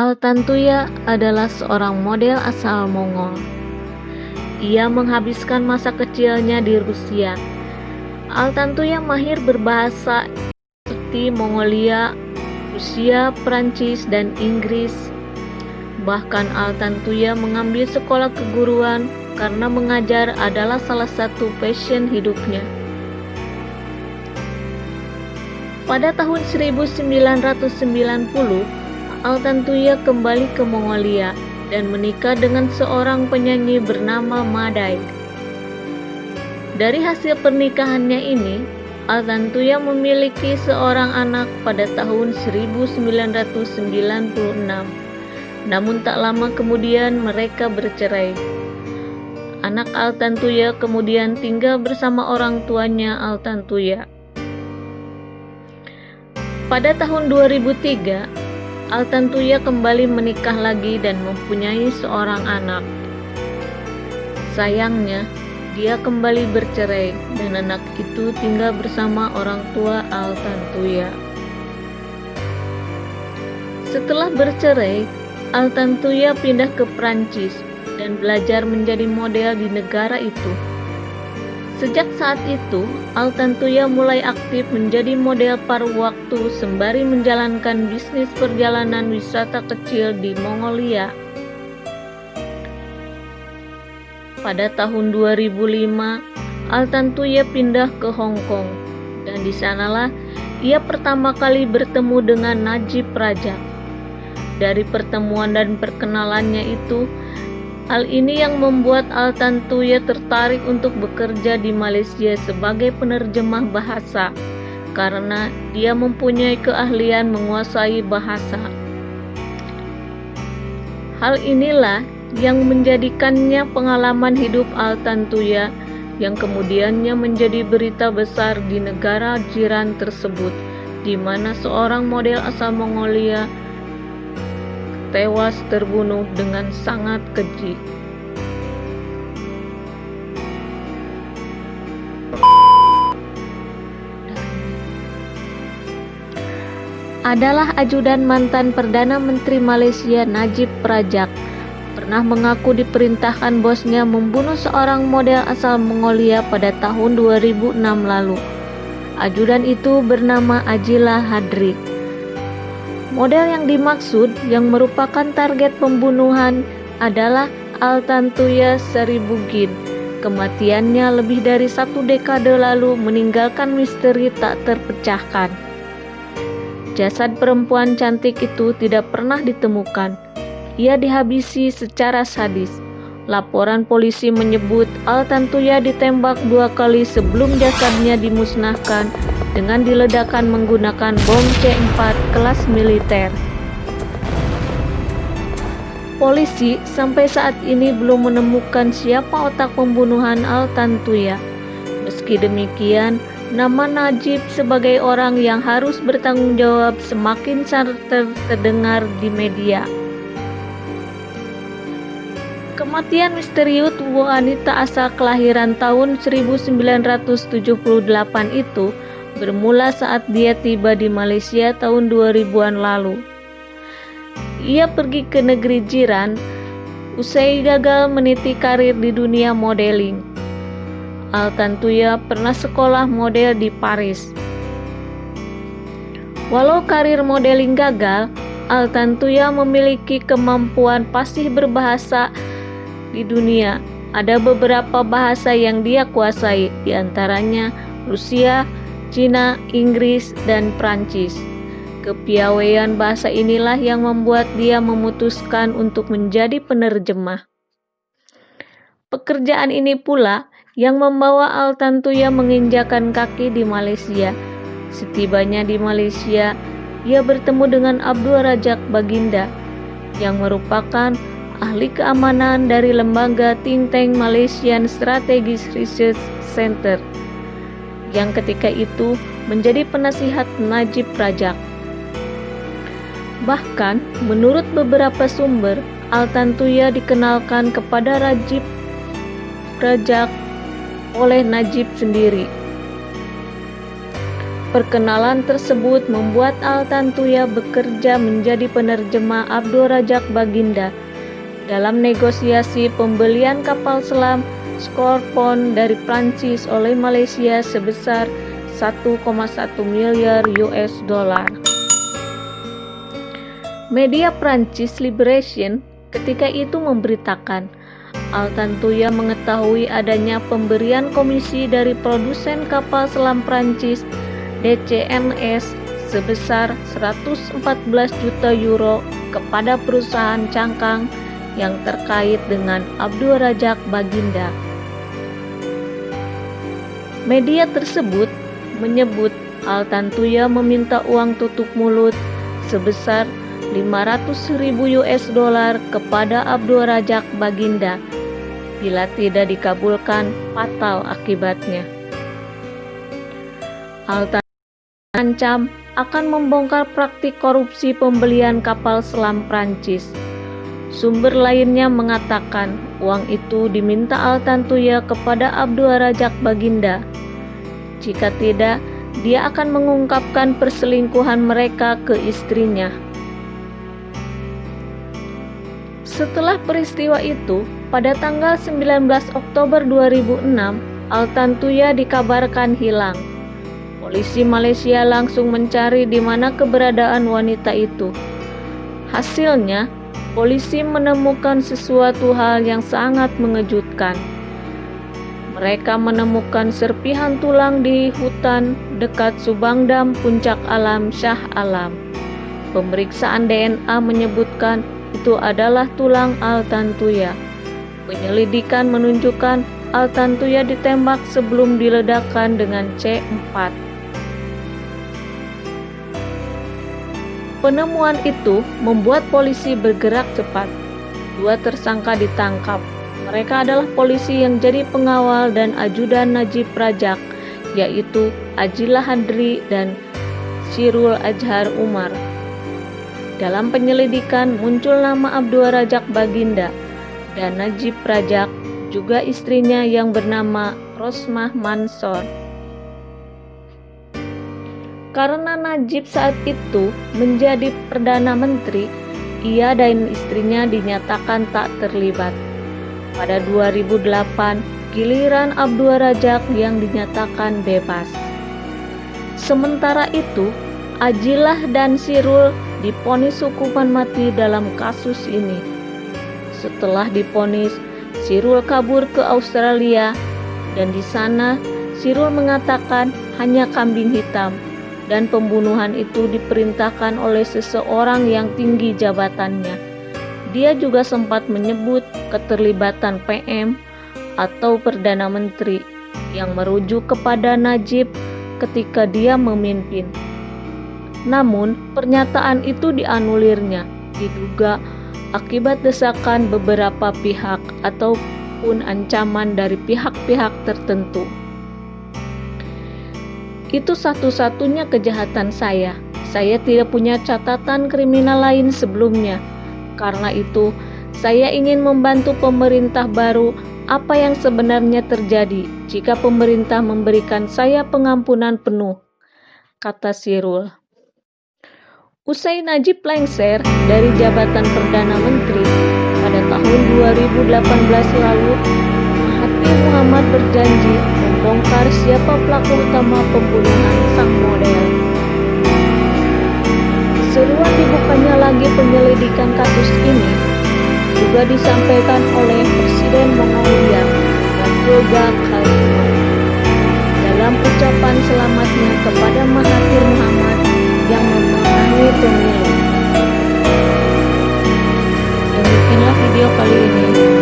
Altantuya adalah seorang model asal Mongol. Ia menghabiskan masa kecilnya di Rusia. Altantuya mahir berbahasa seperti Mongolia, Rusia, Prancis, dan Inggris. Bahkan Altantuya mengambil sekolah keguruan karena mengajar adalah salah satu passion hidupnya. Pada tahun 1990, Altantuya kembali ke Mongolia dan menikah dengan seorang penyanyi bernama Madai. Dari hasil pernikahannya ini, Altantuya memiliki seorang anak pada tahun 1996. Namun tak lama kemudian mereka bercerai. Anak Altantuya kemudian tinggal bersama orang tuanya Altantuya. Pada tahun 2003, Altantuya kembali menikah lagi dan mempunyai seorang anak. Sayangnya, dia kembali bercerai dan anak itu tinggal bersama orang tua Altantuya. Setelah bercerai, Altantuya pindah ke Prancis dan belajar menjadi model di negara itu. Sejak saat itu, Altantuya mulai aktif menjadi model paruh waktu sembari menjalankan bisnis perjalanan wisata kecil di Mongolia. Pada tahun 2005, Altantuya pindah ke Hong Kong, dan di sanalah ia pertama kali bertemu dengan Najib Rajak. Dari pertemuan dan perkenalannya itu, hal ini yang membuat Altantuya tertarik untuk bekerja di Malaysia sebagai penerjemah bahasa, karena dia mempunyai keahlian menguasai bahasa. Hal inilah yang menjadikannya pengalaman hidup Altantuya yang kemudiannya menjadi berita besar di negara jiran tersebut, di mana seorang model asal Mongolia tewas terbunuh dengan sangat keji. Adalah ajudan mantan Perdana Menteri Malaysia Najib Rajak, pernah mengaku diperintahkan bosnya membunuh seorang model asal Mongolia pada tahun 2006 lalu. Ajudan itu bernama Ajila Hadri. Model yang dimaksud yang merupakan target pembunuhan adalah Altantuya Saribugin. Kematiannya lebih dari 1 dekade lalu meninggalkan misteri tak terpecahkan. Jasad perempuan cantik itu tidak pernah ditemukan. Ia dihabisi secara sadis. Laporan polisi menyebut Altantuya ditembak 2 kali sebelum jasadnya dimusnahkan dengan diledakkan menggunakan bom C4 kelas militer. Polisi sampai saat ini belum menemukan siapa otak pembunuhan Altantuya. Meski demikian, nama Najib sebagai orang yang harus bertanggung jawab semakin terdengar di media. Kematian misterius wanita asal kelahiran tahun 1978 itu bermula saat dia tiba di Malaysia tahun 2000-an lalu. Ia pergi ke negeri jiran usai gagal meniti karir di dunia modeling. Altantuya pernah sekolah model di Paris. Walau karir modeling gagal, Altantuya memiliki kemampuan fasih berbahasa di dunia. Ada beberapa bahasa yang dia kuasai, diantaranya Rusia, Cina, Inggris, dan Prancis. Kepiawaian bahasa inilah yang membuat dia memutuskan untuk menjadi penerjemah. Pekerjaan ini pula yang membawa Altantuya menginjakan kaki di Malaysia. Setibanya di Malaysia, ia bertemu dengan Abdul Rajak Baginda, yang merupakan ahli keamanan dari lembaga think tank Malaysian Strategic Research Center, yang ketika itu menjadi penasihat Najib Rajak. Bahkan, menurut beberapa sumber, Altantuya dikenalkan kepada Najib Rajak oleh Najib sendiri. Perkenalan tersebut membuat Al-Tantuya bekerja menjadi penerjemah Abdul Razak Baginda dalam negosiasi pembelian kapal selam Scorpion dari Prancis oleh Malaysia sebesar 1,1 miliar US dollar. Media Prancis Liberation ketika itu memberitakan Al-Tantuya mengetahui adanya pemberian komisi dari produsen kapal selam Prancis DCNS sebesar 114 juta euro kepada perusahaan cangkang yang terkait dengan Abdul Razak Baginda. Media tersebut menyebut Al-Tantuya meminta uang tutup mulut sebesar 500.000 US dollar kepada Abdul Razak Baginda. Bila tidak dikabulkan, fatal akibatnya. Al-Tantuya ancam akan membongkar praktik korupsi pembelian kapal selam Prancis. Sumber lainnya mengatakan uang itu diminta Al-Tantuya kepada Abdul Razak Baginda. Jika tidak, dia akan mengungkapkan perselingkuhan mereka ke istrinya. Setelah peristiwa itu, pada tanggal 19 Oktober 2006, Al-Tantuya dikabarkan hilang. Polisi Malaysia langsung mencari di mana keberadaan wanita itu. Hasilnya, polisi menemukan sesuatu hal yang sangat mengejutkan. Mereka menemukan serpihan tulang di hutan dekat Subangdam Puncak Alam Shah Alam. Pemeriksaan DNA menyebutkan itu adalah tulang Al-Tantuya. Penyelidikan menunjukkan Al-Tantuya ditembak sebelum diledakkan dengan C4. Penemuan itu membuat polisi bergerak cepat. 2 tersangka ditangkap. Mereka adalah polisi yang jadi pengawal dan ajudan Najib Razak, yaitu Ajila Hadri dan Syirul Azhar Umar. Dalam penyelidikan muncul nama Abdul Razak Baginda dan Najib Razak, juga istrinya yang bernama Rosmah Mansor. Karena Najib saat itu menjadi Perdana Menteri, ia dan istrinya dinyatakan tak terlibat. Pada 2008, giliran Abdul Razak yang dinyatakan bebas. Sementara itu, Ajilah dan Syirul divonis hukuman mati dalam kasus ini. Setelah divonis, Syirul kabur ke Australia dan di sana Syirul mengatakan hanya kambing hitam dan pembunuhan itu diperintahkan oleh seseorang yang tinggi jabatannya. Dia juga sempat menyebut keterlibatan PM atau Perdana Menteri yang merujuk kepada Najib ketika dia memimpin. Namun, pernyataan itu dianulirnya, diduga akibat desakan beberapa pihak ataupun ancaman dari pihak-pihak tertentu. Itu satu-satunya kejahatan saya. Saya tidak punya catatan kriminal lain sebelumnya. Karena itu, saya ingin membantu pemerintah baru apa yang sebenarnya terjadi jika pemerintah memberikan saya pengampunan penuh, kata Syirul. Usai Najib lengser dari jabatan Perdana Menteri pada tahun 2018 lalu, Mahathir Muhammad berjanji membongkar siapa pelaku utama pembunuhan sang model. Seruan dibukanya lagi penyelidikan kasus ini juga disampaikan oleh Presiden Mongolia Rasulullah Khalifah dalam ucapan selamatnya kepada Mahathir Muhammad yang memenangi pemilu. Demikianlah video kali ini.